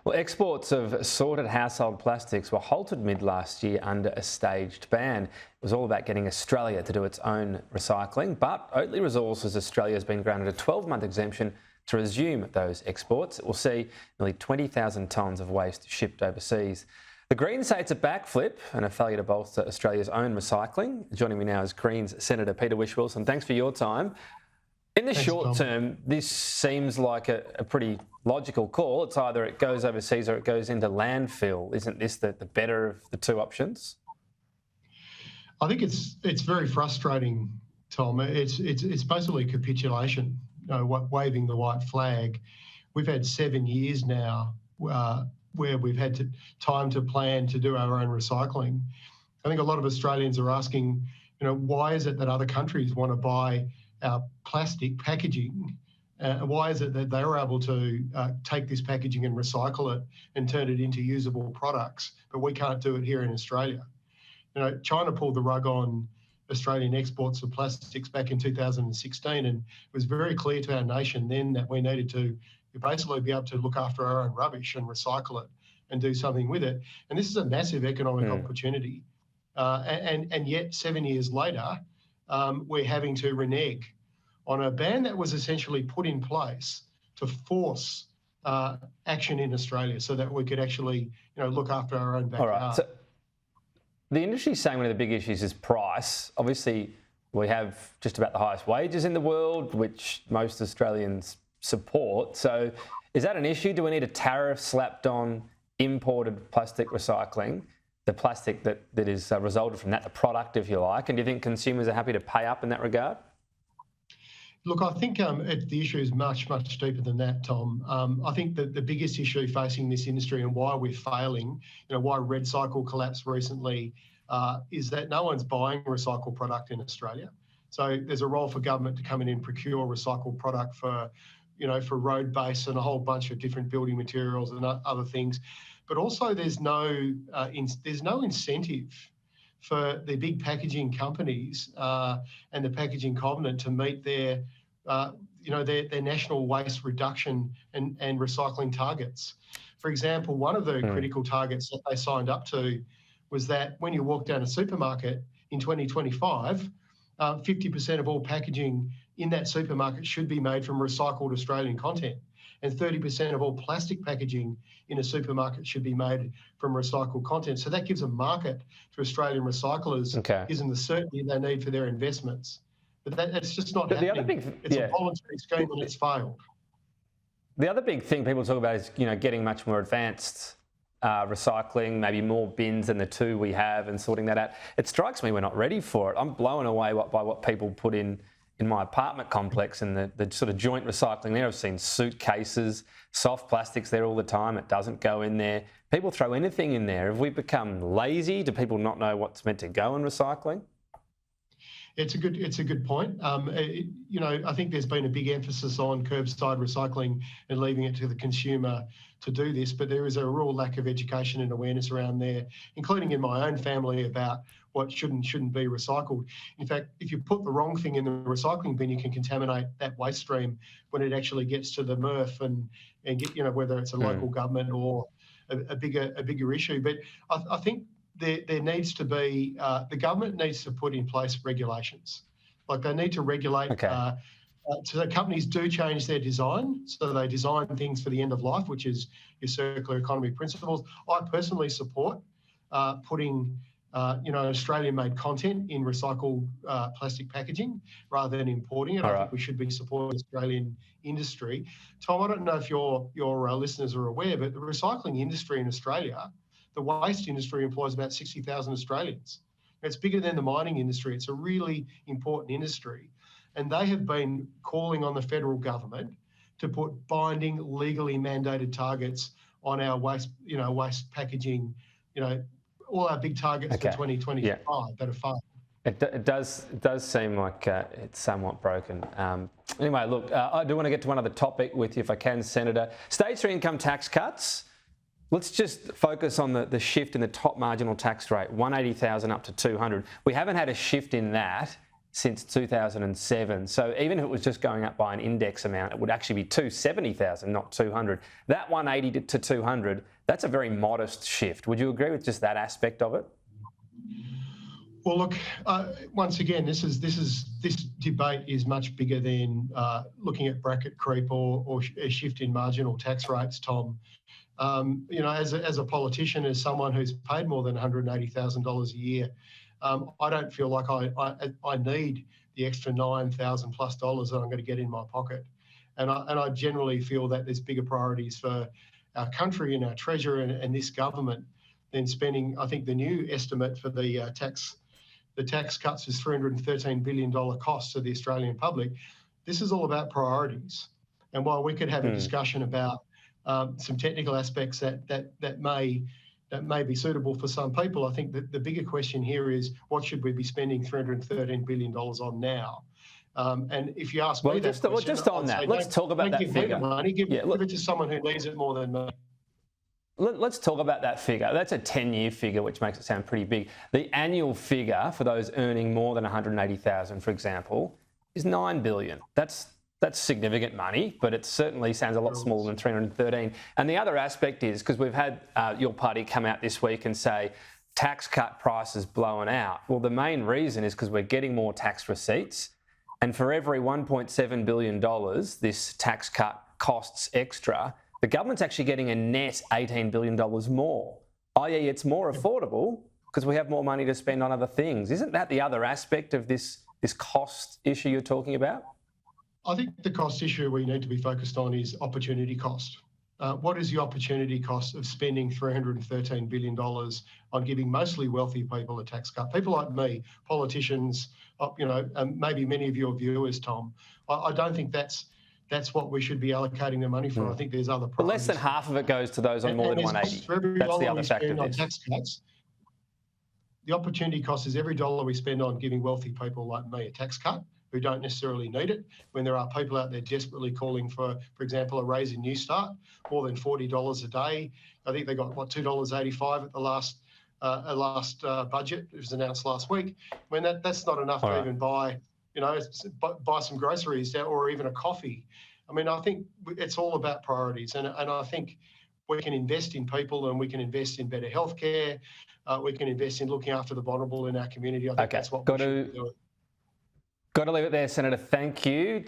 Well, exports of sorted household plastics were halted mid last year under a staged ban. It was all about getting Australia to do its own recycling, but Oatly Resources Australia has been granted a 12-month exemption to resume those exports. It will see nearly 20,000 tonnes of waste shipped overseas. The Greens say it's a backflip and a failure to bolster Australia's own recycling. Joining me now is Greens Senator Peter Whish-Wilson. Thanks for your time. In the short term, this seems like a pretty logical call. It's either it goes overseas or it goes into landfill. Isn't this the better of the two options? I think it's very frustrating, Tom. It's basically capitulation, waving the white flag. We've had 7 years now where we've had time to plan to do our own recycling. I think a lot of Australians are asking, why is it that other countries want to buy our plastic packaging? Why is it that they were able to take this packaging and recycle it and turn it into usable products, but we can't do it here in Australia? China pulled the rug on Australian exports of plastics back in 2016, and it was very clear to our nation then that we needed to basically be able to look after our own rubbish and recycle it and do something with it. And this is a massive economic opportunity. And yet 7 years later, we're having to renege on a ban that was essentially put in place to force action in Australia so that we could actually, look after our own backyard. All right. So the industry's saying one of the big issues is price. Obviously, we have just about the highest wages in the world, which most Australians support. So is that an issue? Do we need a tariff slapped on imported plastic recycling, the plastic that is resulted from that, the product, if you like? And do you think consumers are happy to pay up in that regard? Look, I think the issue is much, much deeper than that, Tom. I think that the biggest issue facing this industry and why we're failing, why RedCycle collapsed recently, is that no one's buying recycled product in Australia. So there's a role for government to come in and procure recycled product for road base and a whole bunch of different building materials and other things. But also there's no incentive for the big packaging companies and the packaging covenant to meet their national waste reduction and recycling targets. For example, one of the critical targets that they signed up to was that when you walk down a supermarket in 2025, 50% of all packaging in that supermarket should be made from recycled Australian content, and 30% of all plastic packaging in a supermarket should be made from recycled content. So that gives a market to Australian recyclers, gives them the certainty they need for their investments. But that's just not happening. It's a voluntary scheme and it's failed. The other big thing people talk about is, getting much more advanced recycling, maybe more bins than the two we have and sorting that out. It strikes me we're not ready for it. I'm blown away by what people put in my apartment complex and the sort of joint recycling there. I've seen suitcases, soft plastics there all the time. It doesn't go in there. People throw anything in there. Have we become lazy? Do people not know what's meant to go in recycling? It's a good point. I think there's been a big emphasis on curbside recycling and leaving it to the consumer to do this, but there is a real lack of education and awareness around there, including in my own family, about what should and shouldn't be recycled. In fact, if you put the wrong thing in the recycling bin, you can contaminate that waste stream when it actually gets to the MRF and get, whether it's a local government or a bigger issue. But I think there needs to be, the government needs to put in place regulations. Like they need to regulate, so that companies do change their design. So they design things for the end of life, which is your circular economy principles. I personally support putting Australian-made content in recycled plastic packaging rather than importing it. I think we should be supporting Australian industry. Tom, I don't know if your listeners are aware, but the recycling industry in Australia, the waste industry employs about 60,000 Australians. It's bigger than the mining industry. It's a really important industry. And they have been calling on the federal government to put binding, legally mandated targets on our waste packaging, all our big targets for 2025 that are failed. It does seem like it's somewhat broken. Anyway, look, I do want to get to one other topic with you, if I can, Senator. Stage 3 income tax cuts. Let's just focus on the shift in the top marginal tax rate, 180,000 up to 200. We haven't had a shift in that since 2007. So even if it was just going up by an index amount, it would actually be 270,000, not 200. That 180 to 200, that's a very modest shift. Would you agree with just that aspect of it? Well, look, once again, this debate is much bigger than looking at bracket creep or a shift in marginal tax rates, Tom. You know, as a politician, as someone who's paid more than $180,000 a year, I don't feel like I need the extra $9,000 plus that I'm going to get in my pocket, and I generally feel that there's bigger priorities for our country and our treasurer and this government than spending. I think the new estimate for the tax cuts is $313 billion cost to the Australian public. This is all about priorities, and while we could have a discussion about some technical aspects that may be suitable for some people, I think that the bigger question here is what should we be spending $313 billion on now? And if you ask me that question, just on that, let's talk about that figure. Give it to someone who needs it more than me. Let's talk about that figure. That's a 10-year figure, which makes it sound pretty big. The annual figure for those earning more than 180,000, for example, is $9 billion. That's significant money, but it certainly sounds a lot smaller than 313. And the other aspect is, because we've had your party come out this week and say tax cut prices blowing out. Well, the main reason is because we're getting more tax receipts, and for every $1.7 billion this tax cut costs extra, the government's actually getting a net $18 billion more, i.e. it's more affordable because we have more money to spend on other things. Isn't that the other aspect of this cost issue you're talking about? I think the cost issue we need to be focused on is opportunity cost. What is the opportunity cost of spending $313 billion on giving mostly wealthy people a tax cut? People like me, politicians, you know, maybe many of your viewers, Tom. I don't think that's what we should be allocating the money for. I think there's other priorities. But less than half of it goes to those on more than 180. That's the other factor of this. Tax cuts, the opportunity cost is every dollar we spend on giving wealthy people like me a tax cut who don't necessarily need it, when there are people out there desperately calling for example, a raise in Newstart, more than $40 a day. I think they got, $2.85 at the last budget. It was announced last week. When that's not enough to even buy, you know, buy some groceries or even a coffee. I mean, I think it's all about priorities, and I think we can invest in people and we can invest in better healthcare. We can invest in looking after the vulnerable in our community. I think that's what we should be doing. Got to leave it there, Senator. Thank you.